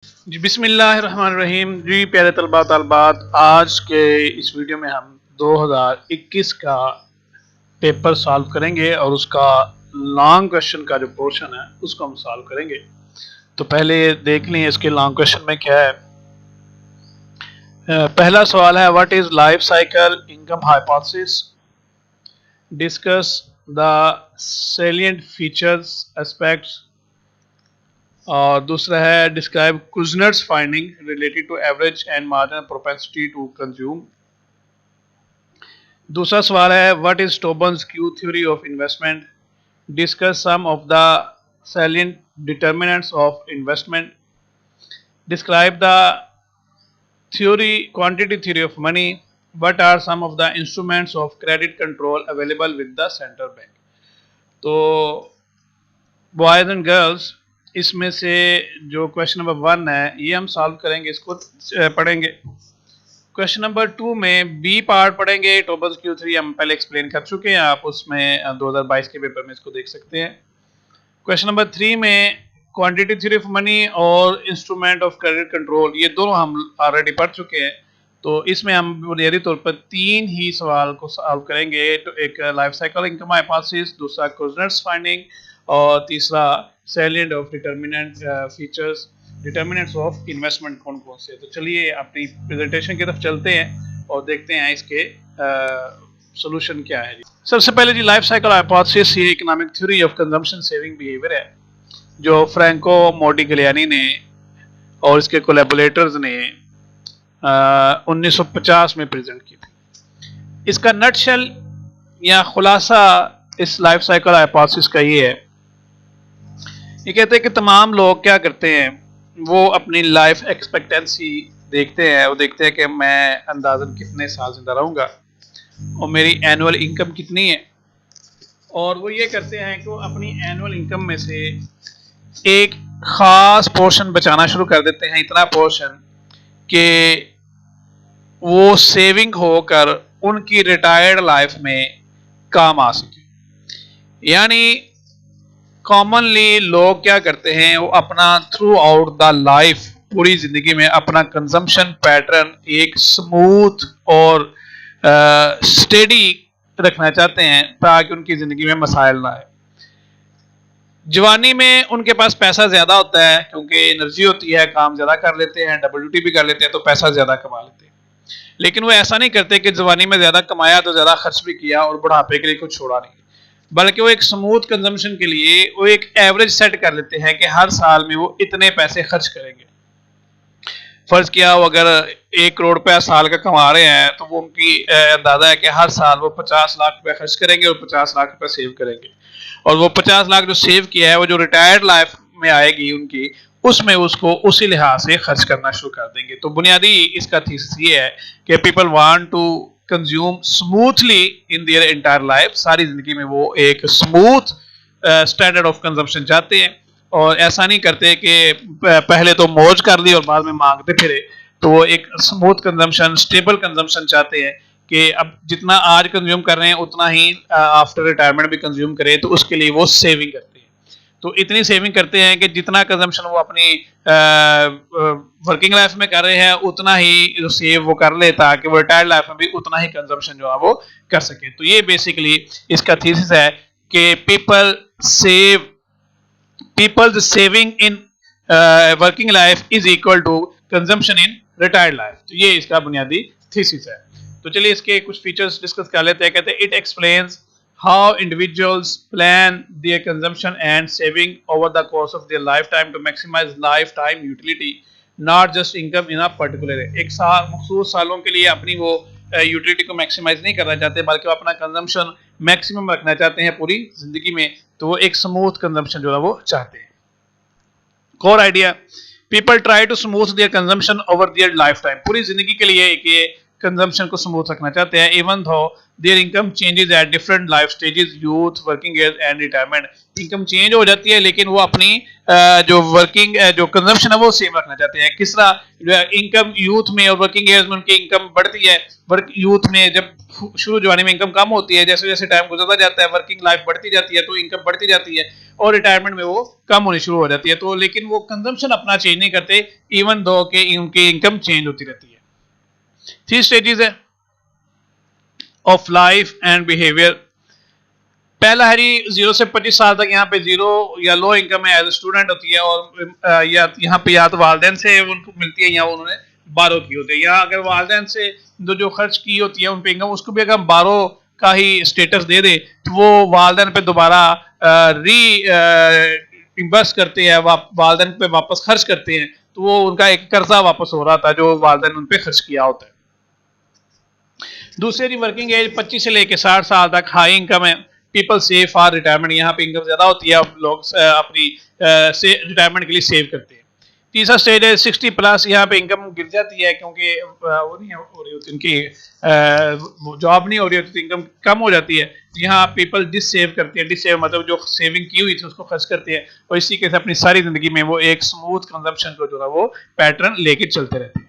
जी बिस्मिल्लाहिर्रहमानिर्रहीम। जी प्यारे तलबा तलबात, आज के इस वीडियो में हम 2021 का पेपर सॉल्व करेंगे और उसका लॉन्ग क्वेश्चन का जो पोर्शन है उसको हम सॉल्व करेंगे। तो पहले देख लें इसके लॉन्ग क्वेश्चन में क्या है। पहला सवाल है, what is life cycle income hypothesis, discuss the salient features aspects. और दूसरा है, describe Kuznets finding related to average and marginal propensity to consume. दूसरा सवाल है, what is Tobin's q theory of investment, discuss some of the salient determinants of investment, describe the theory quantity theory of money, what are some of the instruments of credit control available with the central bank. तो boys and girls, इसमें से जो question number 1 है ये हम solve करेंगे, इसको पढ़ेंगे। क्वेश्चन नंबर 2 में बी पार्ट पढ़ेंगे। टोबल्स क्यू थ्री हम पहले एक्सप्लेन कर चुके हैं, आप उसमें 2022 के पेपर में इसको देख सकते हैं। क्वेश्चन नंबर 3 में क्वांटिटी थ्योरी ऑफ मनी और इंस्ट्रूमेंट ऑफ क्रेडिट कंट्रोल, ये दोनों हम ऑलरेडी पढ़ चुके हैं। तो इसमें हम बुनियादी तौर पर 3 ही सवाल को सॉल्व करेंगे। तो एक लाइफ साइकिल इनकम हाइपोथेसिस, दूसरा कुजनर्स फाइंडिंग और तीसरा salient of determinant features, determinants of investment कौन कौन से। तो चलिए अपनी प्रेजेंटेशन की तरफ चलते हैं और देखते हैं इसके सोल्यूशन क्या है। सबसे पहले जी, लाइफ साइकिल हाइपोथेसिस ये economic theory of consumption saving behaviour है जो फ्रैंको मोडिग्लियानी ने और इसके कोलैबोरेटर्स ने 1950 में प्रेजेंट की थी। इसका नटशेल या खुलासा इस लाइफ साइकिल हाइपोथेसिस का ये है, ये कहते हैं कि तमाम लोग क्या करते हैं, वो अपनी लाइफ एक्सपेक्टेंसी देखते हैं। वो देखते हैं कि मैं अंदाज़न कितने साल जिंदा रहूँगा और मेरी एनुअल इनकम कितनी है, और वो ये करते हैं कि वो अपनी एनुअल इनकम में से एक ख़ास पोर्शन बचाना शुरू कर देते हैं, इतना पोर्शन कि वो सेविंग होकर उनकी रिटायर्ड लाइफ में काम आ सके। यानी कॉमनली लोग क्या करते हैं, वो अपना थ्रू आउट द लाइफ, पूरी जिंदगी में अपना कंजम्पशन पैटर्न एक स्मूथ और स्टेडी रखना चाहते हैं ताकि उनकी जिंदगी में मसाइल ना आए। जवानी में उनके पास पैसा ज्यादा होता है क्योंकि एनर्जी होती है, काम ज्यादा कर लेते हैं, डबल ड्यूटी भी कर लेते हैं तो पैसा ज्यादा कमा लेते हैं। लेकिन वो ऐसा नहीं करते कि जवानी में ज्यादा कमाया तो ज्यादा खर्च भी किया और बुढ़ापे के लिए कुछ छोड़ा नहीं, बल्कि वो एक स्मूथ कंजम्पशन के लिए वो एक एवरेज सेट कर लेते हैं कि हर साल में वो इतने पैसे खर्च करेंगे। फर्ज किया वो अगर 1 करोड़ रुपया साल का कमा रहे हैं तो वो उनकी अंदाजा है कि हर साल वो 50 लाख रुपया खर्च करेंगे और 50 लाख रुपया सेव करेंगे, और वो 50 लाख जो सेव किया है वो जो रिटायर्ड लाइफ में आएगी उनकी, उसमें उसको उसी लिहाज से खर्च करना शुरू कर देंगे। तो बुनियादी इसका थीसिस ये है कि people want to consume smoothly in their entire life, सारी जिंदगी में वो एक स्मूथ स्टैंडर्ड ऑफ कंजम्पशन चाहते हैं, और ऐसा नहीं करते कि पहले तो मौज कर ली और बाद में मांगते फिरे। तो वो एक स्मूथ कंजम्पशन, स्टेबल कंजम्पशन चाहते हैं कि अब जितना आज कंज्यूम कर रहे हैं उतना ही आफ्टर रिटायरमेंट भी कंज्यूम करें, तो उसके लिए वो सेविंग करते हैं। तो इतनी सेविंग करते हैं कि जितना कंजम्पशन वो अपनी वर्किंग लाइफ में कर रहे हैं उतना ही जो सेव वो कर ले ताकि वो रिटायर्ड लाइफ में भी उतना ही कंजम्पशन जो है वो कर सके। तो ये बेसिकली इसका थीसिस है कि people's saving in working life is equal to consumption in retired life। तो ये इसका बुनियादी थीसिस है। तो चलिए इसके कुछ फीचर्स डिस्कस कर लेते हैं। कहते हैं it explains how individuals plan their consumption and saving over the course of their lifetime to maximize lifetime utility, not just income in a particular एक साल मखसूस सालों के लिए अपनी वो यूटिलिटी को मैक्सिमाइज नहीं करना चाहते, बल्कि वो अपना कंजम्पशन मैक्सिमम रखना चाहते हैं पूरी जिंदगी में। तो वो एक स्मूथ कंजम्पशन जो है वो चाहते हैं। Core idea, people try to smooth their consumption over their lifetime, पूरी जिंदगी के लिए कि कंजम्पशन को स्मूथ रखना चाहते हैं, even though their income changes at different life stages, youth, working age and retirement. Income change हो जाती है लेकिन वो अपनी जो वर्किंग जो कंजम्पशन है वो सेम रखना चाहते हैं। किस तरह इनकम यूथ में और वर्किंग एज में उनकी इनकम बढ़ती है। वर्क यूथ में जब शुरू जवानी में इनकम कम होती है, जैसे जैसे टाइम गुजरता जाता है वर्किंग लाइफ बढ़ती जाती है तो इनकम बढ़ती जाती है, और रिटायरमेंट में वो कम होनी शुरू हो जाती है। तो लेकिन वो कंजम्पशन अपना चेंज नहीं करते, इवन दो के उनकी इनकम चेंज होती रहती है। 3 स्टेजेस है ऑफ लाइफ एंड बिहेवियर। पहला है 0 से 25 साल तक, यहाँ पे जीरो या लो इनकम है, एज ए स्टूडेंट होती है, और या यहाँ पे या तो वालदेन से उनको मिलती है या उन्होंने बारो की होती है। यहाँ अगर वालदेन से जो खर्च की होती है उन पे इनकम, उसको भी अगर हम बारो का ही स्टेटस दे दे तो वो वालदेन पे दोबारा री इन्वेस्ट करते हैं, वालदेन पे वापस खर्च करते हैं, तो वो उनका एक कर्जा वापस हो रहा था जो वालदेन उन पे खर्च किया होता है। दूसरी वर्किंग एज 25 से लेकर 60 साल तक, हाई इनकम है, पीपल सेव फॉर रिटायरमेंट। यहाँ पे इनकम ज्यादा होती है, अब लोग अपनी रिटायरमेंट के लिए सेव करते हैं। तीसरा स्टेज है 60 प्लस, यहाँ पे इनकम गिर जाती है क्योंकि वो नहीं हो रही होती उनकी जॉब नहीं हो रही होती, इनकम कम हो जाती है। यहाँ पीपल डिससेव करते हैं, डिससेव मतलब जो सेविंग की हुई थी उसको खर्च करते हैं, और इसी के साथ अपनी सारी जिंदगी में वो एक स्मूथ कंजम्पशन को जो है वो पैटर्न लेके चलते रहते हैं।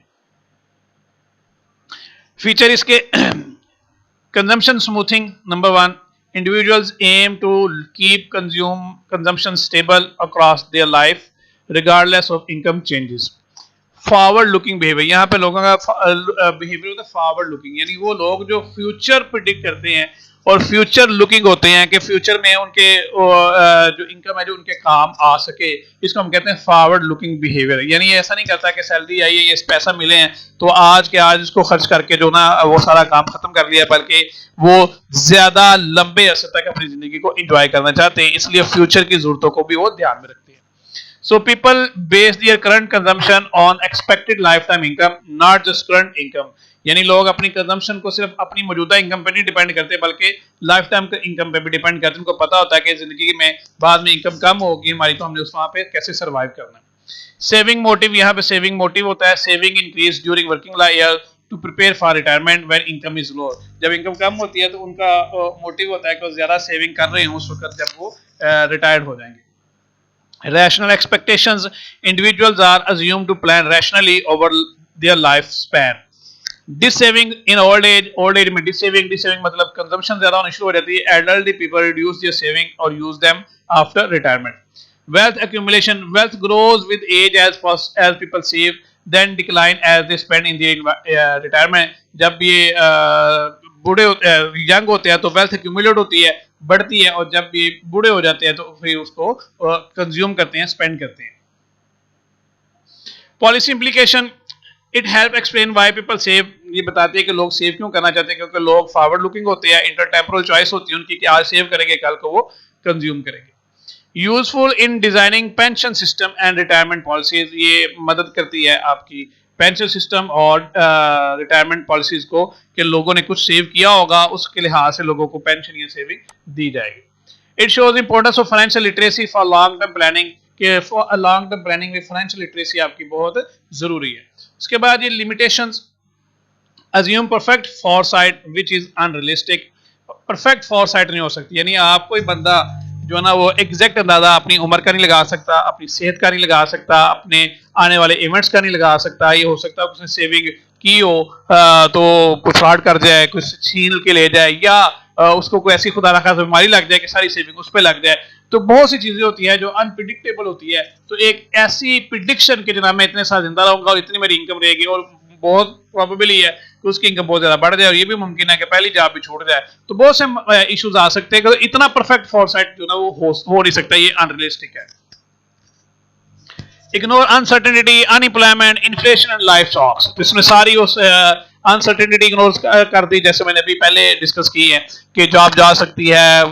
फीचर इसके consumption smoothing, number 1, individuals aim to keep consumption stable across their life regardless of income changes. Forward looking behaviour, यहाँ पे लोगों का बिहेवियर होता है फॉरवर्ड लुकिंग, यानी वो लोग जो फ्यूचर प्रिडिक्ट करते हैं और फ्यूचर लुकिंग होते हैं कि फ्यूचर में उनके जो इनकम है जो उनके काम आ सके, इसको हम कहते हैं फॉरवर्ड लुकिंग बिहेवियर। यानी ऐसा नहीं करता कि सैलरी आई है, ये पैसा मिले हैं तो आज के आज इसको खर्च करके जो ना वो सारा काम खत्म कर लिया, बल्कि वो ज्यादा लंबे अरसे तक अपनी जिंदगी को एंजॉय करना चाहते हैं, इसलिए फ्यूचर की जरूरतों को भी वो ध्यान में रखते हैं। So people base their current consumption on expected lifetime income, not just current income. यानी लोग अपनी कंजम्पशन को सिर्फ अपनी मौजूदा इनकम पे नहीं डिपेंड करते बल्कि लाइफ टाइम इनकम पे भी डिपेंड करते हैं। उनको पता होता है कि जिंदगी में बाद में इनकम कम होगी हमारी, तो हमने उस वहां पे कैसे सर्वाइव करना है। सेविंग मोटिव, यहाँ पे सेविंग मोटिव होता है saving increase during working year to prepare for retirement when income is low. जब इनकम कम होती है तो उनका मोटिव होता है कि वो ज्यादा सेविंग कर रहे हैं उस वक्त जब वो रिटायर्ड हो जाएंगे। Rational expectations, individuals are assumed to plan rationally over their lifespan. Dissaving in old age में dissaving मतलब consumption ज्यादा होनी शुरू हो जाती है। Elderly people reduce their saving or use them after retirement. Wealth accumulation, wealth grows with age as people save, then decline as they spend in their retirement. जब ये बूढ़े यंग होते हैं तो वेल्थ एक्यूमुलेट होती है, बढ़ती है, और जब भी बूढ़े हो जाते हैं तो फिर उसको कंज्यूम करते हैं, स्पेंड करते हैं। Policy implication, it help explain why people save, ये बताते हैं कि लोग सेव क्यों करना चाहते हैं, क्योंकि लोग फॉरवर्ड लुकिंग होते हैं, इंटरटेम्पोरल चॉइस होती है उनकी कि आज सेव करेंगे कल को वो कंज्यूम करेंगे। Useful in designing pension system and retirement policies, ये मदद करती है आपकी पेंशन सिस्टम और रिटायरमेंट पॉलिसीज को कि लोगों ने कुछ सेव किया होगा, उसके लिहाज से लोगों को पेंशन या सेविंग दी जाएगी। It shows importance of financial literacy for long term planning, कि फॉर लॉन्ग टर्म प्लानिंग में फाइनेंशियल लिटरेसी आपकी बहुत जरूरी है। उसके बाद ये limitations, assume perfect Forsyte which is unrealistic, perfect Forsyte नहीं हो सकती, यानी आप कोई बंदा जो है ना वो एग्जैक्ट अंदाजा अपनी उम्र का नहीं लगा सकता, अपनी सेहत का नहीं लगा सकता, अपने आने वाले इवेंट्स का नहीं लगा सकता। ये हो सकता है उसने सेविंग की हो तो कुछ फ्रॉड कर जाए, कुछ छीन के ले जाए, या उसको कोई ऐसी खुदा ना खासा बीमारी लग जाए कि सारी सेविंग उस पर लग जाए। तो बहुत सी चीजें होती है जो अनप्रिडिक्टेबल होती है। तो एक ऐसी प्रिडिक्शन के जनाब मैं इतने साल जिंदा रहूंगा और इतनी मेरी इनकम रहेगी, और बहुत प्रोबेबल है कि उसकी इनकम बहुत ज्यादा बढ़ जाए, और ये भी मुमकिन है कि पहली जॉब भी छोड़ जाए। तो बहुत से इश्यूज आ सकते हैं, इतना परफेक्ट फॉरसाइट जो ना वो हो नहीं सकता, ये अनरियलिस्टिक है। Ignore uncertainty, unemployment, inflation and life shocks, तो इसमें सारी उस अनसर्टेनिटी इग्नोर कर दी, जैसे मैंने अभी पहले डिस्कस की है कि जॉब जा सकती है,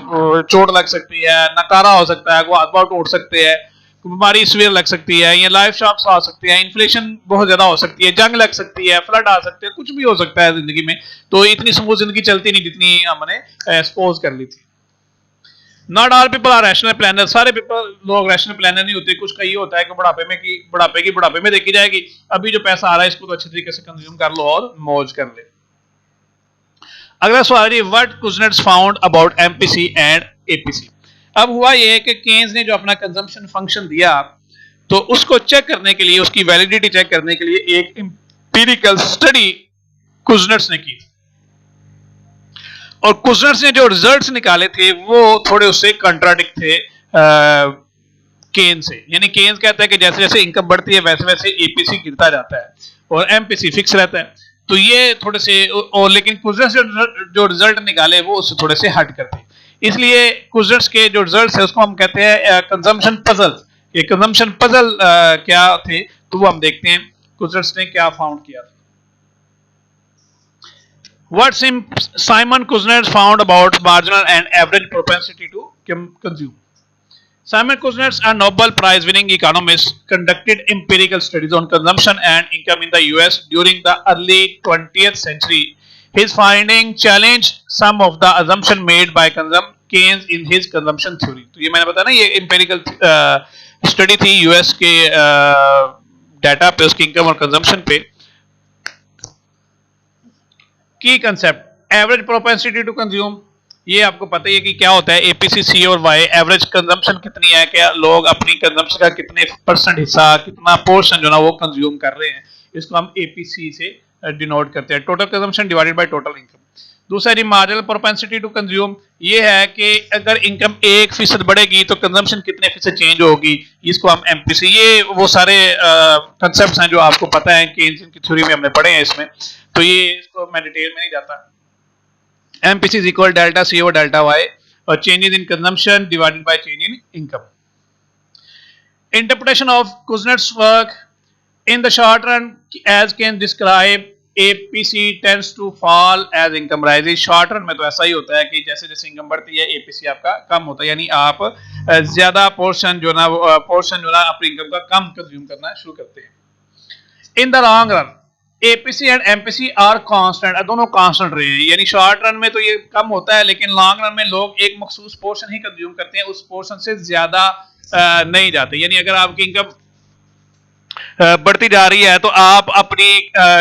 चोट लग सकती है, नकारा हो सकता है, हाथ पांव टूट सकते हैं, बीमारी सीवियर लग सकती है, ये लाइफ शॉक्स आ सकती है, इन्फ्लेशन बहुत ज्यादा हो सकती है, जंग लग सकती है, फ्लड आ सकते हैं, कुछ भी हो सकता है जिंदगी में। तो इतनी स्मूथ जिंदगी चलती नहीं जितनी हमने सपोज कर ली थी। Not all people are rational planner, सारे पीपल लोग रैशनल प्लानर नहीं होते। कुछ का ये होता है कि बुढ़ापे में देखी जाएगी, अभी जो पैसा आ रहा है इसको तो अच्छे तरीके से कंज्यूम कर लो और मौज कर ले। अगला सवाल है what Kuznets found about MPC and APC. अब हुआ ये कि केन्स ने जो अपना कंजम्पशन फंक्शन दिया तो उसको चेक करने के लिए, उसकी वैलिडिटी चेक करने के लिए एक एम्पिरिकल स्टडी कुजनेट्स ने की, और कुजनेट्स ने जो रिजल्ट्स निकाले थे वो थोड़े उससे कंट्राडिक्ट थे केन से। यानी केन्स कहता है कि जैसे जैसे इनकम बढ़ती है वैसे वैसे एपीसी गिरता जाता है और एमपीसी फिक्स रहता है। तो ये थोड़े से, और लेकिन कुजनेट्स जो रिजल्ट निकाले वो उससे थोड़े से हट करते हैं, इसलिए कुजनेट्स के जो रिजल्ट्स है उसको हम कहते हैं कंजम्पशन पजल। ये कंजम्पशन पजल क्या थे तो वो हम देखते हैं कुजनेट्स ने क्या फाउंड किया था। What Simon Kuznets found about marginal and average propensity to consume. Simon Kuznets, a Nobel Prize winning economist, conducted empirical studies on consumption and income in the US during the early 20th century. His findings challenged some of the assumptions made by Keynes in his consumption theory. तो ये मैंने बताया ना, ये empirical study थी US के data पे, उसकी इनकम और कंजम्पशन पे। की concept average propensity to consume, ये आपको पता ही है कि क्या होता है, एपीसी सी और वाई, एवरेज कंजम्पशन कितनी है, क्या लोग अपनी कंजम्पशन का कितने परसेंट हिस्सा, कितना पोर्शन जो ना वो कंज्यूम कर रहे हैं, इसको हम एपीसी से डिनोट करते हैं, total consumption divided by total income. दूसरा जी मार्जिनल प्रोपेंसिटी टू कंज्यूम, ये है कि अगर इनकम 1% बढ़ेगी तो कंजम्पशन कितने फीसद चेंज होगी, इसको हम एमपीसी, ये वो सारे कंसेप्ट्स हैं जो आपको पता है कि इनकी थ्योरी में हमने पढ़े हैं इसमें, तो ये इसको मैं डिटेल में नहीं जाता। MPC is equal delta C over delta Y और changes in consumption divided by change in income. Interpretation of Kuznets work in the short run as can describe APC tends to fall as income rises. Short run में तो ऐसा ही होता है कि जैसे जैसे income बढ़ती है एपीसी आपका कम होता है, यानी आप ज्यादा पोर्शन जो ना अपनी इनकम का कम कंज्यूम करना शुरू करते हैं। In the long run APC and MPC are constant, दोनों कांस्टेंट रहे हैं, यानी शॉर्ट रन में तो ये कम होता है लेकिन लॉन्ग रन में लोग एक मखसूस पोर्शन ही कंज्यूम करते हैं, उस पोर्शन से ज्यादा नहीं जाते। यानी अगर आपकी इनकम बढ़ती जा रही है तो आप अपनी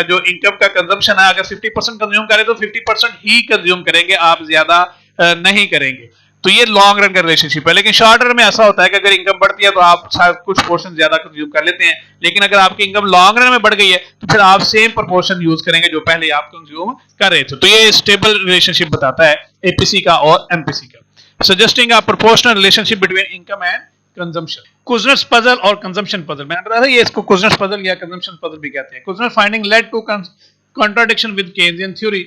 जो इनकम का कंजम्पशन है अगर 50% कंज्यूम करें तो 50% ही कंज्यूम करेंगे, आप ज्यादा नहीं करेंगे। तो ये लॉन्ग रन का रिलेशनशिप है। लेकिन शॉर्ट रन में ऐसा होता है कि अगर इनकम बढ़ती है तो आप कुछ पोर्शन ज्यादा कंज्यूम कर लेते हैं, लेकिन अगर आपकी इनकम लॉन्ग रन में बढ़ गई है तो फिर आप सेम प्रोपोर्शन यूज करेंगे जो पहले आप कंज्यूम कर रहे थे। तो ये स्टेबल रिलेशनशिप बताता है एपीसी का और एमपीसी का, suggesting a proportional relationship between income and consumption. Kuznets puzzle और कंजम्पशन पजल, मैंने बताया था ये इसको कुजनेट्स पजल या कंजम्पशन पजल भी कहते हैं। Kuznets finding led to contradiction with Keynesian theory.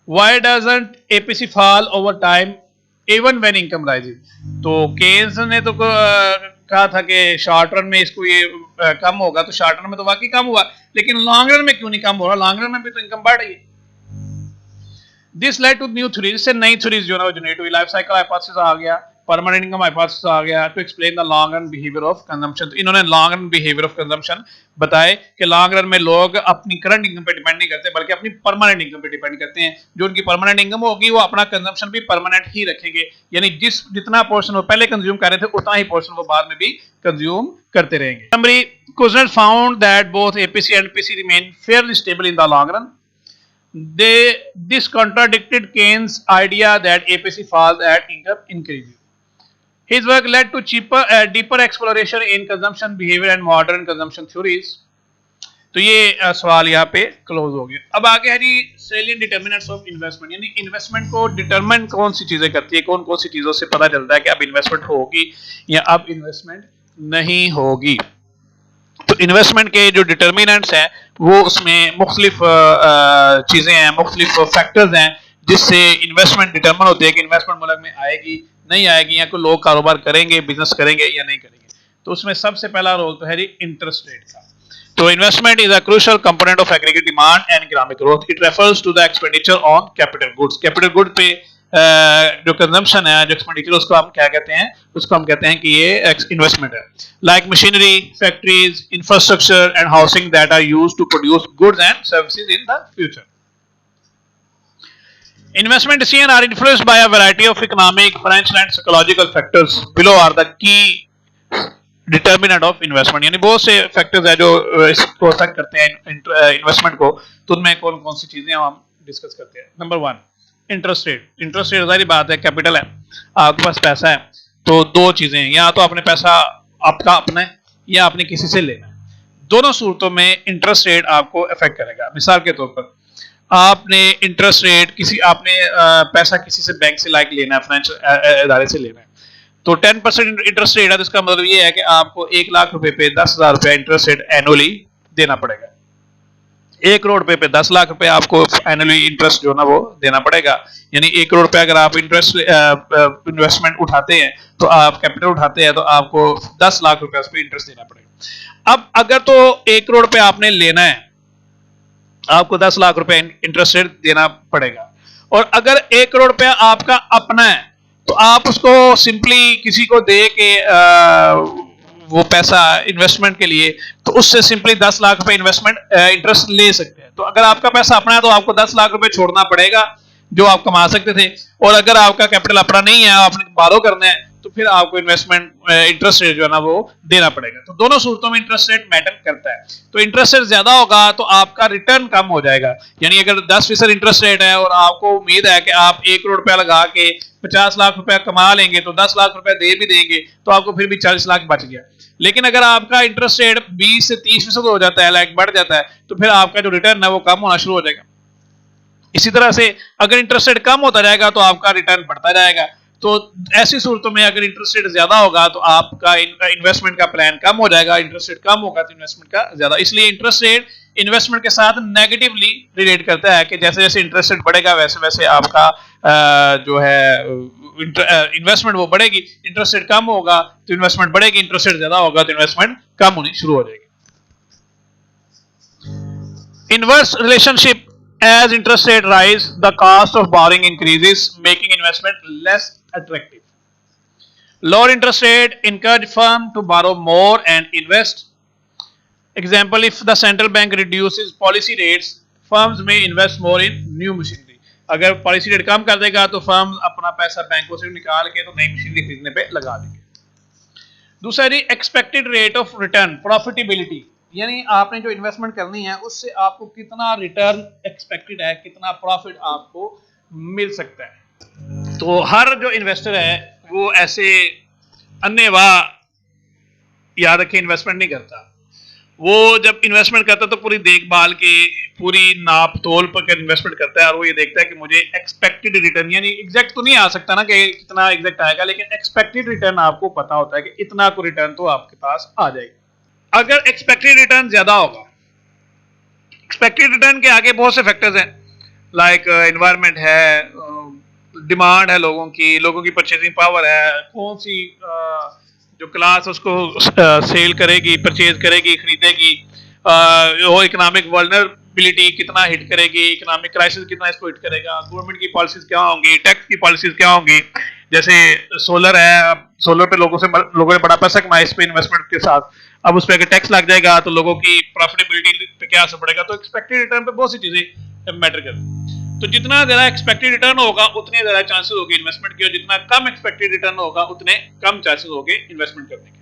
Why doesn't APC fall over time even when income rises? तो केन्स ने तो कहा था कि शॉर्ट रन में इसको ये कम होगा, तो शॉर्ट रन में तो वाकई कम हुआ, लेकिन लॉन्ग रन में क्यों नहीं कम हो रहा? लॉन्ग रन में भी तो इनकम बढ़ रही है। This led to new theories, इससे नई थ्योरीज जो ना जनरेट हुई, लाइफ साइकिल हाइपोथेसिस आ गया, परमानेंट इनकम हाइपोथेसिस आ गया, to explain the long run behaviour of consumption. तो इन्होंने long run behaviour of consumption बताए कि लॉन्ग रन में लोग अपनी करंट इनकम पे डिपेंड नहीं करते बल्कि अपनी परमानेंट इनकम पे डिपेंड करते हैं। जो उनकी परमानेंट इनकम होगी वो अपना कंजम्पशन भी परमानेंट ही रखेंगे, यानी जितना पोर्शन वो पहले कंज्यूम कर रहे थे उतना ही पोर्शन वो बाद में भी कंज्यूम करते रहेंगे। Summary, Kuznets found that both APC and PC remain fairly stable in the long run. This contradicted Keynes' idea that APC falls as income increases. His work led to deeper exploration in consumption behavior and modern consumption theories. तो ये सवाल यहाँ पे close हो गया। अब आगे है जी salient determinants of investment, यानी इन्वेस्टमेंट को डिटरमिन कौन सी चीजें करती है, कौन कौन सी चीजों से पता चलता है कि अब इन्वेस्टमेंट होगी या अब इन्वेस्टमेंट नहीं होगी। तो इन्वेस्टमेंट के जो डिटर्मिनेंट्स हैं वो उसमें मुख्तलिफ चीजें हैं, मुख्तलिफ फैक्टर्स हैं जिससे इन्वेस्टमेंट डिटर्मिन होती है कि इन्वेस्टमेंट मुल्क में आएगी नहीं आएगी, या कोई लोग कारोबार करेंगे, बिजनेस करेंगे या नहीं करेंगे। तो उसमें सबसे पहला रोल तो है जी इंटरेस्ट रेट का। तो investment is a crucial component of aggregate demand and economic growth. It refers to the expenditure on capital goods. Capital good पे जो कंजम्पशन है, जो एक्सपेंडिचर, उसको हम क्या कहते हैं? उसको हम कहते हैं कि ये इन्वेस्टमेंट है। Like machinery, factories, infrastructure and housing that are used to produce goods and services in the future. Investment decisions are influenced by a variety of economic, financial and psychological factors. Below are the key determinant of investment. यानी बहुत से factors है जो इसको affect करते हैं investment को। तो उनमें कौन कौन सी चीजें हम डिस्कस करते हैं। Number 1 interest rate. Interest rate जारी बात है, कैपिटल है, आपके पास पैसा है, तो दो चीजें हैं, या तो आपने पैसा आपका अपना है या आपने किसी से लेना है। दोनों सूरतों में इंटरेस्ट रेट आपको अफेक्ट करेगा। मिसाल के तौर पर आपने इंटरेस्ट रेट आपने पैसा किसी से बैंक से लाइक लेना है, फाइनेंशियल इदारे से लेना है, तो 10% इंटरेस्ट रेट है, तो इसका मतलब ये है कि आपको 1 लाख रुपए पे 10,000 रुपया इंटरेस्ट रेट एनुअली देना पड़ेगा। 1 करोड़ रुपए पे 10 लाख रुपए आपको एनुअली इंटरेस्ट जो ना वो देना पड़ेगा। यानी 1 करोड़ रुपए अगर आप इंटरेस्ट इन्वेस्टमेंट उठाते हैं, तो आप कैपिटल उठाते हैं, तो आपको 10 लाख रुपए उस पर इंटरेस्ट देना पड़ेगा। अब अगर तो 1 करोड़ रुपए आपने लेना है, आपको 10 लाख रुपए इंटरेस्ट रेट देना पड़ेगा। और अगर 1 करोड़ रुपया आपका अपना है, तो आप उसको सिंपली किसी को दे के वो पैसा इन्वेस्टमेंट के लिए, तो उससे सिंपली 10 लाख रुपए इन्वेस्टमेंट इंटरेस्ट ले सकते हैं। तो अगर आपका पैसा अपना है, तो आपको 10 लाख रुपए छोड़ना पड़ेगा जो आप कमा सकते थे, और अगर आपका कैपिटल अपना नहीं है, आपने बारो करना है, तो फिर आपको इन्वेस्टमेंट इंटरेस्ट रेट जो है ना वो देना पड़ेगा। तो दोनों सूरतों में इंटरेस्ट रेट मैटर करता है। तो इंटरेस्ट रेट ज्यादा होगा तो आपका रिटर्न कम हो जाएगा। यानी अगर 10% इंटरेस्ट रेट है और आपको उम्मीद है कि आप 1 करोड़ रुपया लगा के 50 लाख रुपया कमा लेंगे, तो 10 लाख रुपया दे भी देंगे, तो आपको फिर भी 40 लाख बच गया। लेकिन अगर आपका इंटरेस्ट रेट 20 से 30% हो जाता है, लाइक बढ़ जाता है, तो फिर आपका जो रिटर्न है वो कम होना शुरू हो जाएगा। इसी तरह से अगर इंटरेस्ट रेट कम होता जाएगा तो आपका रिटर्न बढ़ता जाएगा। तो ऐसी सूरतों में अगर इंटरेस्ट रेट ज्यादा होगा तो आपका इन्वेस्टमेंट का प्लान कम हो जाएगा, इंटरेस्ट रेट कम होगा तो इन्वेस्टमेंट का ज्यादा। इसलिए इंटरेस्ट रेट इन्वेस्टमेंट के साथ नेगेटिवली रिलेट करता है कि जैसे जैसे इंटरेस्ट रेट बढ़ेगा वैसे वैसे आपका जो है इन्वेस्टमेंट वो बढ़ेगी। इंटरेस्ट रेट कम होगा तो इन्वेस्टमेंट बढ़ेगी, इंटरेस्ट रेट ज्यादा होगा तो इन्वेस्टमेंट कम होनी शुरू हो जाएगी। Inverse relationship, as interest rate rise, the cost of borrowing increases, making investment less attractive. Lower interest rate encourage firm to borrow more and invest. Example, if the central bank reduces policy rates, firms may invest more in new machinery. अगर policy rate कम कर देगा तो firm अपना पैसा बैंकों से निकाल के तो नई मशीनरी खरीदने पे लगा देंगे। दूसरा जी expected rate of return, profitability, यानी आपने जो इन्वेस्टमेंट करनी है उससे आपको कितना रिटर्न एक्सपेक्टेड है, कितना प्रॉफिट आपको मिल सकता है। तो हर जो इन्वेस्टर है वो ऐसे अन्नेवाह, याद रखें, इन्वेस्टमेंट नहीं करता। वो जब इन्वेस्टमेंट करता है तो पूरी देखभाल के, पूरी नाप तोल पर इन्वेस्टमेंट करता है, और वो ये देखता है कि मुझे एक्सपेक्टेड रिटर्न, यानी एग्जैक्ट तो नहीं आ सकता ना कि कितना एग्जैक्ट आएगा, लेकिन एक्सपेक्टेड रिटर्न आपको पता होता है कि इतना को रिटर्न तो आपके पास आ जाएगा। अगर एक्सपेक्टेड रिटर्न ज्यादा होगा, एक्सपेक्टेड रिटर्न के आगे बहुत से फैक्टर्स हैं, लाइक एनवायरनमेंट है, डिमांड है लोगों की परचेजिंग पावर है, कौन सी जो क्लास उसको सेल करेगी, परचेज करेगी, खरीदेगी, वो इकोनॉमिक वल्नरेबिलिटी कितना हिट करेगी, इकोनॉमिक क्राइसिस कितना इसको हिट करेगा, गवर्नमेंट की पॉलिसीज क्या होंगी, टैक्स की पॉलिसीज क्या होंगी। जैसे सोलर है, सोलर पे लोगों ने बड़ा पैसा कमाया इस पे इन्वेस्टमेंट के साथ, अब उस पर अगर टैक्स लग जाएगा तो लोगों की प्रॉफिटेबिलिटी पे क्या असर पड़ेगा। तो एक्सपेक्टेड रिटर्न पे बहुत सी चीजें मैटर करती हैं। तो जितना ज्यादा एक्सपेक्टेड रिटर्न होगा उतने ज्यादा चांसेस होंगे इन्वेस्टमेंट के, और जितना कम एक्सपेक्टेड रिटर्न होगा उतने कम चांसेस होंगे इन्वेस्टमेंट करने के।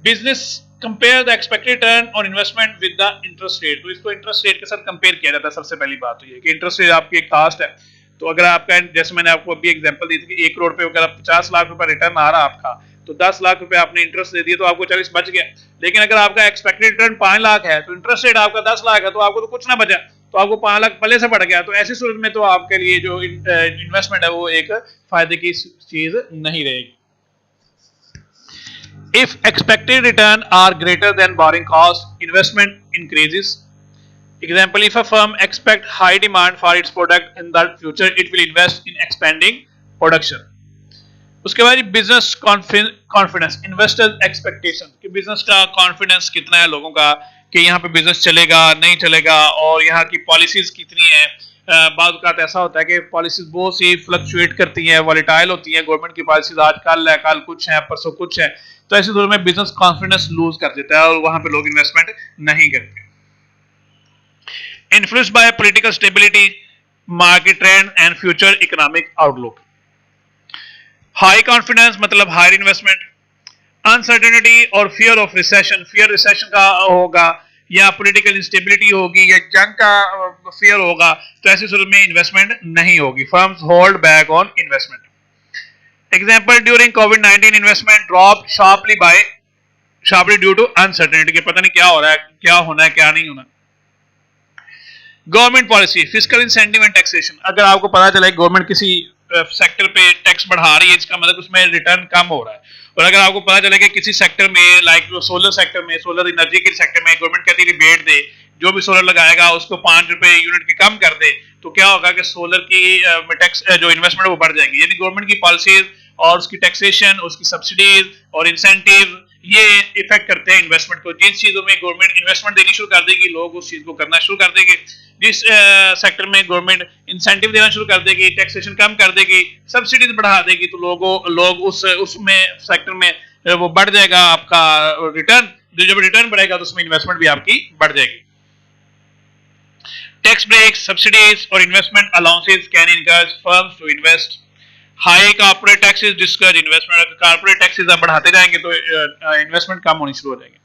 Business compare the expected return on investment with the interest rate. तो इसको इंटरेस्ट रेट के साथ कंपेयर किया जाता है। सबसे पहली बात तो ये कि इंटरेस्ट रेट आपकी एक कास्ट है, तो अगर आपका, जैसे मैंने आपको अभी एग्जांपल दी थी कि 1 करोड़ रुपए अगर 50 लाख रुपए रिटर्न आ रहा आपका, तो 10 लाख रुपए आपने इंटरेस्ट दे दिए तो आपको 40 बच गया। लेकिन अगर आपका एक्सपेक्टेड रिटर्न 5 लाख है तो इंटरेस्ट रेट आपका 10 लाख है, तो आपको तो कुछ ना बचा, तो आपको 5 लाख पहले से बढ़ गया। तो ऐसी सूरत में तो आपके लिए जो इन्वेस्टमेंट है वो एक फायदे की चीज नहीं रहेगी। If expected return are greater than borrowing cost, investment increases. Example, if a firm expect high demand for its product in the future, it will invest in expanding production. उसके बाद बिजनेस कॉन्फिडेंस, इन्वेस्टर्स एक्सपेक्टेशन, कि business का confidence कितना है लोगों का कि यहाँ पे बिजनेस चलेगा नहीं चलेगा, और यहाँ की पॉलिसीज कितनी है। बाद का ऐसा होता है कि पॉलिसीज बहुत सी फ्लक्चुएट करती हैं, वॉलेटाइल होती हैं, गवर्नमेंट की पॉलिसीज आज कल है, कल कुछ है, परसों कुछ है। तो ऐसी सूरत में बिजनेस कॉन्फिडेंस लूज कर देता है और वहां पे लोग इन्वेस्टमेंट नहीं करते। Influenced by political stability, market trend and future economic outlook. High confidence मतलब हायर इन्वेस्टमेंट। अनसर्टेनिटी और fear of recession, fear recession का होगा या पॉलिटिकल इंस्टेबिलिटी होगी या जंग का फियर होगा, तो ऐसी सूरत में इन्वेस्टमेंट नहीं होगी। Firms hold back on investment. Example, during कोविड-19 investment drop sharply due to uncertainty, कि पता नहीं क्या हो रहा है, क्या होना है, क्या नहीं होना। Government policy, fiscal incentive and taxation. अगर आपको पता चले गवर्नमेंट किसी सेक्टर पे टैक्स बढ़ा रही है, इसका मतलब उसमें रिटर्न कम हो रहा है। और अगर आपको पता चले कि किसी सेक्टर में, लाइक सोलर सेक्टर में, सोलर एनर्जी के सेक्टर में गवर्नमेंट कहती है रिबेट दे, जो भी सोलर लगाएगा उसको 5 रुपए यूनिट के कम कर दे, तो क्या होगा कि सोलर की टैक्स जो इन्वेस्टमेंट वो बढ़ जाएगी। यानी गवर्नमेंट की पॉलिसीज और उसकी टैक्सेशन, उसकी सब्सिडीज और इंसेंटिव, ये इफेक्ट करते हैं इन्वेस्टमेंट को। जिन चीजों में गवर्नमेंट इन्वेस्टमेंट देनी शुरू कर देगी, लोग उस चीज को करना शुरू कर देंगे। जिस सेक्टर में गवर्नमेंट इंसेंटिव देना शुरू कर देगी, टैक्सेशन कम कर देगी, सब्सिडीज बढ़ा देगी, तो लोग उसमें सेक्टर में वो बढ़ जाएगा आपका रिटर्न। जब रिटर्न बढ़ेगा तो उसमें इन्वेस्टमेंट भी आपकी बढ़ जाएगी। टैक्स ब्रेक्स, सब्सिडीज और investment allowances can encourage firms to invest. High corporate taxes discourage investment. अगर कॉर्पोरेट टैक्सेस आप बढ़ाते जाएंगे तो इन्वेस्टमेंट कम होनी शुरू हो जाएगी।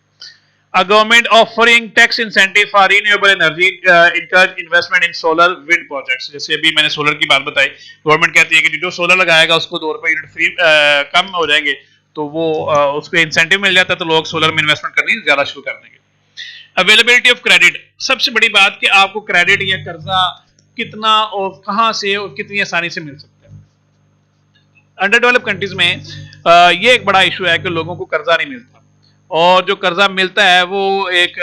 A government offering tax incentive for renewable energy encourage investment in solar wind projects। जैसे अभी मैंने सोलर की बात बताई, गवर्नमेंट कहती है कि जो सोलर लगाएगा उसको 2 रुपए यूनिट फ्री कम हो जाएंगे, तो वो उसको इंसेंटिव मिल जाता है, तो लोग सोलर में इन्वेस्टमेंट करनी ज्यादा शुरू कर देंगे। अवेलेबिलिटी ऑफ क्रेडिट, सबसे बड़ी बात कि आपको क्रेडिट या कर्जा कितना और कहाँ से और कितनी आसानी से मिल सकता है। अंडर डेवलप कंट्रीज में ये एक बड़ा इशू है कि लोगों को कर्जा नहीं मिलता, और जो कर्जा मिलता है वो एक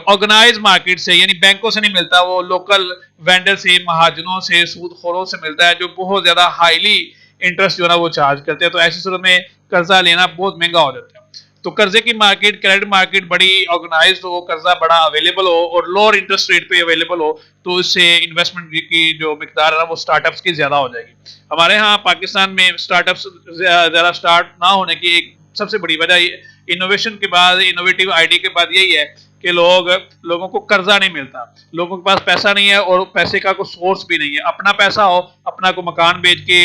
ऑर्गेनाइज मार्केट से, यानी बैंकों से नहीं मिलता, वो लोकल वेंडर से, महाजनों से, सूदखोरों से मिलता है, जो बहुत ज्यादा हाईली इंटरेस्ट जो है ना वो चार्ज करते हैं। तो ऐसी सूरत में कर्जा लेना बहुत महंगा हो जाता है। तो कर्जे की मार्केट, क्रेडिट मार्केट बड़ी ऑर्गेनाइज हो, कर्जा बड़ा अवेलेबल हो और लोअर इंटरेस्ट रेट पे अवेलेबल हो, तो इससे इन्वेस्टमेंट की जो मिकदार है ना वो स्टार्टअप्स की ज्यादा हो जाएगी। हमारे यहाँ पाकिस्तान में स्टार्टअप्स ज्यादा स्टार्ट ना होने की एक सबसे बड़ी वजह इनोवेशन के बाद, इनोवेटिव आइडिया के बाद यही है कि लोगों को कर्जा नहीं मिलता, लोगों के पास पैसा नहीं है और पैसे का कोई सोर्स भी नहीं है। अपना पैसा हो, अपना को मकान बेच के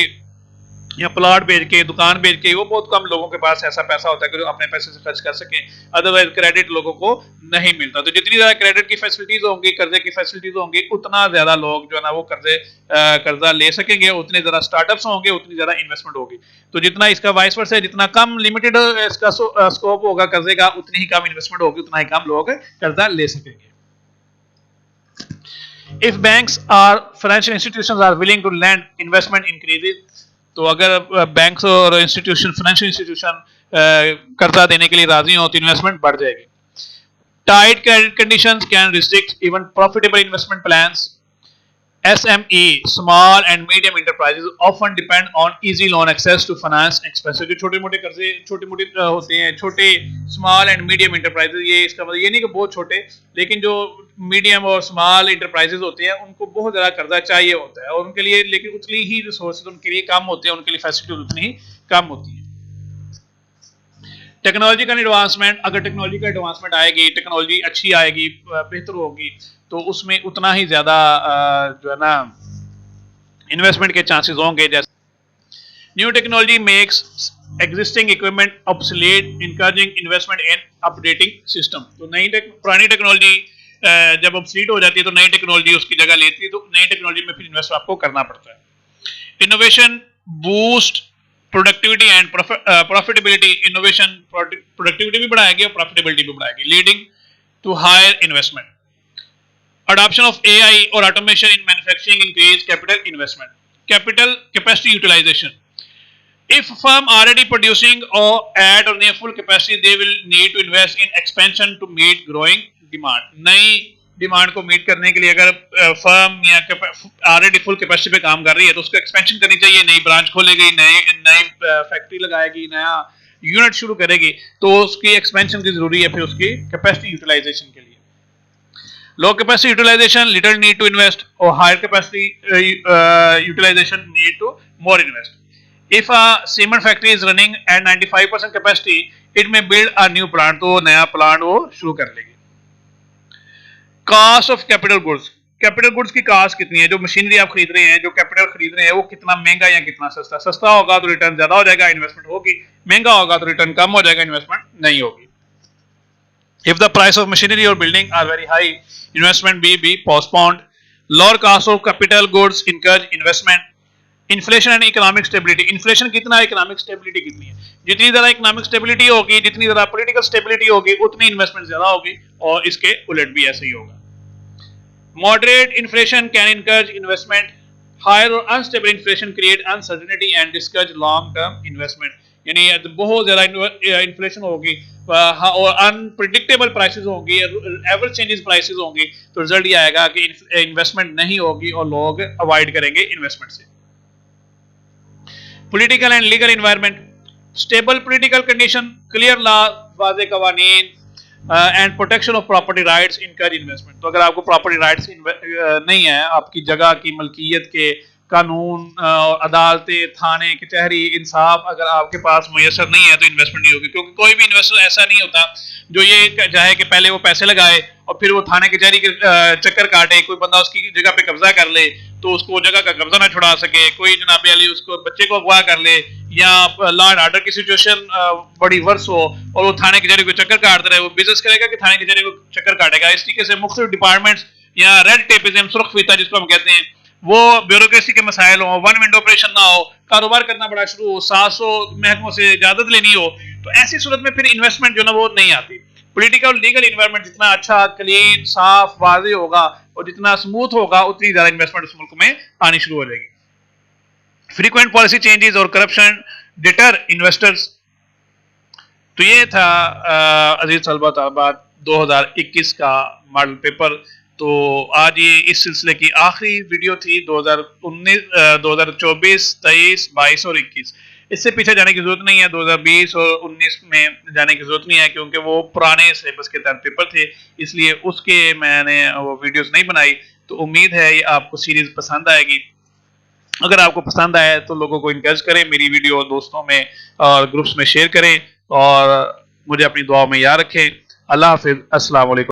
या प्लॉट बेच के, दुकान बेच के, वो बहुत कम लोगों के पास ऐसा पैसा होता है कि जो अपने पैसे से खर्च कर सके। अदरवाइज क्रेडिट लोगों को नहीं मिलता। तो जितनी ज्यादा क्रेडिट की फैसिलिटीज होंगी, कर्जे की फैसिलिटीज होंगी, उतना ज्यादा लोग जो है ना वो कर्जा ले सकेंगे, उतने ज्यादा स्टार्टअप्स होंगे, उतनी ज्यादा इन्वेस्टमेंट होगी। तो जितना इसका वाइस वर्सा है, जितना कम लिमिटेड इसका स्कोप होगा कर्जे का, उतनी ही कम इन्वेस्टमेंट होगी, उतना ही कम लोग कर्जा ले सकेंगे। If banks or financial institutions are willing to lend, investment increases। तो अगर बैंक्स और इंस्टीट्यूशन, फाइनेंशियल इंस्टीट्यूशन कर्जा देने के लिए राजी हो तो इन्वेस्टमेंट बढ़ जाएगी। Tight credit conditions can restrict even profitable investment plans. SME, small and medium enterprises often depend on easy loan access to finance expenses। जो छोटे मोटे कर्जे, छोटे मोटे होते हैं, छोटे स्मॉल एंड मीडियम इंटरप्राइजेज, ये इसका मतलब ये नहीं कि बहुत छोटे, लेकिन जो मीडियम और स्मॉल इंटरप्राइजेज होते हैं उनको बहुत ज़्यादा कर्जा चाहिए होता है, और उनके लिए लेकिन उतनी ही रिसोर्सेज उनके लिए कम होते हैं, उनके लिए फैसिलिटीज उतनी ही कम होती है। टेक्नोलॉजी का एडवांसमेंट, अगर टेक्नोलॉजी का एडवांसमेंट आएगी, टेक्नोलॉजी अच्छी आएगी, बेहतर होगी, तो उसमें उतना ही ज्यादा जो है ना इन्वेस्टमेंट के चांसेस होंगे। जैसे new technology makes existing equipment obsolete, encouraging investment इन अपडेटिंग सिस्टम। तो पुरानी टेक्नोलॉजी जब ऑब्सोलीट हो जाती है तो नई टेक्नोलॉजी उसकी जगह लेती है, तो नई टेक्नोलॉजी में फिर इन्वेस्ट आपको करना पड़ता है। Innovation boost productivity and profitability. Innovation productivity भी बढ़ाएगी और प्रॉफिटेबिलिटी भी बढ़ाएगी, leading to higher investment. Adoption of AI or automation in manufacturing increase capital investment. Capital capacity utilization. If firm already producing or at or near full capacity, they will need to invest in expansion to meet growing demand. नई demand को meet करने के लिए अगर firm या already full capacity पे काम कर रही है तो उसको एक्सपेंशन करनी चाहिए, नई ब्रांच खोलेगी, नई फैक्ट्री लगाएगी, नया यूनिट शुरू करेगी, तो उसकी एक्सपेंशन की जरूरी है फिर उसकी कैपेसिटी यूटिलाइजेशन के लिए। Low capacity utilization, little need to invest, or higher capacity utilization, need to more invest. If a cement factory is running at 95% capacity, it may build a new plant, तो नया plant वो शुरू कर लेगी। Cost of capital goods, capital goods की cast कितनी है, जो मशीनरी आप खरीद रहे हैं, जो कैपिटल खरीद रहे हैं, वो कितना महंगा या कितना सस्ता। सस्ता होगा तो रिटर्न ज्यादा हो जाएगा, इन्वेस्टमेंट होगी, महंगा होगा तो रिटर्न कम हो जाएगा, इन्वेस्टमेंट नहीं होगी। If the price of machinery or building are very high, investment be postponed. Lower cost of capital goods encourage investment. Inflation and economic stability, inflation कितना है, इकोनॉमिक स्टेबिलिटी कितनी है, जितनी ज्यादा इकोनॉमिक स्टेबिलिटी होगी, जितनी ज्यादा पॉलिटिकल स्टेबिलिटी होगी, उतनी इन्वेस्टमेंट ज्यादा होगी, और इसके उलट भी ऐसे ही होगा। Moderate inflation can encourage investment, higher और unstable inflation create uncertainty and discourage long term investment. यानी बहुत ज्यादा इन्फ्लेशन होगी और अनप्रिडिक्टेबल प्राइसेस होंगी, एवर चेंजेस प्राइसेस होंगी, तो रिजल्ट ये आएगा कि इन्वेस्टमेंट नहीं होगी और लोग अवॉइड करेंगे इन्वेस्टमेंट से। Political and legal environment, stable political condition, clear law, वाज़े कवानीन and protection of property rights encourage investment। तो अगर आपको property rights नहीं है, आपकी जगह की मलकियत के कानून, अदालतें, थाने, कचहरी, इंसाफ अगर आपके पास मुयसर नहीं है, तो इन्वेस्टमेंट नहीं होगी, क्योंकि कोई भी इन्वेस्टर ऐसा नहीं होता जो ये चाहे कि पहले वो पैसे लगाए और फिर वो थाने कचहरी के चक्कर काटे, कोई बंदा उसकी जगह पे कब्जा कर ले तो उसको जगह का कब्जा ना छुड़ा सके, कोई जनाब अली उसको बच्चे को अगवा कर ले, या लॉ एंड ऑर्डर की सिचुएशन बड़ी वर्स हो और वो थाने कचहरी को चक्कर काटते रहे, वो बिजनेस करेगा कि थाने कचहरी को चक्कर काटेगा। इस तरीके से मुख्तलिफ डिपार्टमेंट्स या रेड टेपिज्म, सुर्ख फीता जिसको हम कहते हैं, वो ब्यूरोक्रेसी के मसाइल हो, वन विंडो ऑपरेशन ना हो, कारोबार करना बड़ा शुरू हो, 700 महकमों से इजाजत लेनी हो, तो ऐसी सूरत में फिर इन्वेस्टमेंट जो ना वो नहीं आती। पॉलिटिकल लीगल इन्वायरमेंट जितना अच्छा, क्लीन, साफ, वाज़ेह होगा और जितना स्मूथ होगा, उतनी ज्यादा इन्वेस्टमेंट उस मुल्क में आनी शुरू हो जाएगी। फ्रीक्वेंट पॉलिसी चेंजेस और करप्शन डिटर इन्वेस्टर्स। तो ये था अजीज तलबा तलबात 2021 का मॉडल पेपर। तो आज ये इस सिलसिले की आखिरी वीडियो थी 2019, 2024, 23, 22 और 21। इससे पीछे जाने की जरूरत नहीं है, 2020 और 19 में जाने की जरूरत नहीं है, क्योंकि वो पुराने सिलेबस के तहत पेपर थे, इसलिए उसके मैंने वो वीडियोस नहीं बनाई। तो उम्मीद है ये आपको सीरीज पसंद आएगी। अगर आपको पसंद आए तो लोगों को इनकरेज करें, मेरी वीडियो दोस्तों में और ग्रुप्स में शेयर करें और मुझे अपनी दुआ में याद रखें। अल्लाह हाफिज, अस्सलाम वालेकुम।